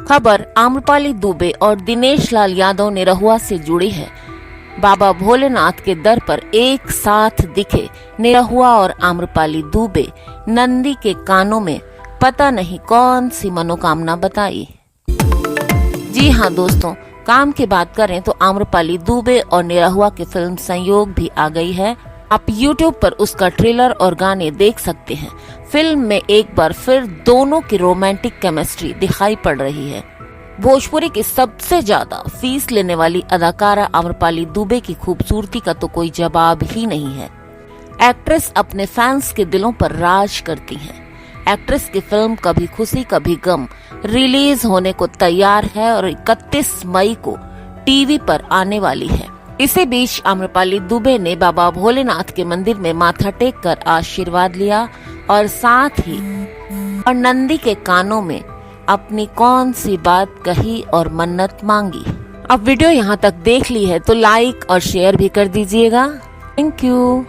खबर आम्रपाली दुबे और दिनेश लाल यादव निरहुआ से जुड़ी है। बाबा भोलेनाथ के दर पर एक साथ दिखे निरहुआ और आम्रपाली दुबे। नंदी के कानों में पता नहीं कौन सी मनोकामना बताई। जी हाँ दोस्तों, काम की बात करें तो आम्रपाली दुबे और निरहुआ की फिल्म संयोग भी आ गई है। आप YouTube पर उसका ट्रेलर और गाने देख सकते हैं। फिल्म में एक बार फिर दोनों की रोमांटिक केमिस्ट्री दिखाई पड़ रही है। भोजपुरी की सबसे ज्यादा फीस लेने वाली अदाकारा आम्रपाली दुबे की खूबसूरती का तो कोई जवाब ही नहीं है। एक्ट्रेस अपने फैंस के दिलों पर राज करती हैं। एक्ट्रेस की फिल्म कभी खुशी कभी गम रिलीज होने को तैयार है और 31 मई को टीवी पर आने वाली है। इसी बीच आम्रपाली दुबे ने बाबा भोलेनाथ के मंदिर में माथा टेक कर आशीर्वाद लिया और साथ ही और नंदी के कानों में अपनी कौन सी बात कही और मन्नत मांगी। अब वीडियो यहाँ तक देख ली है तो लाइक और शेयर भी कर दीजिएगा। Thank you.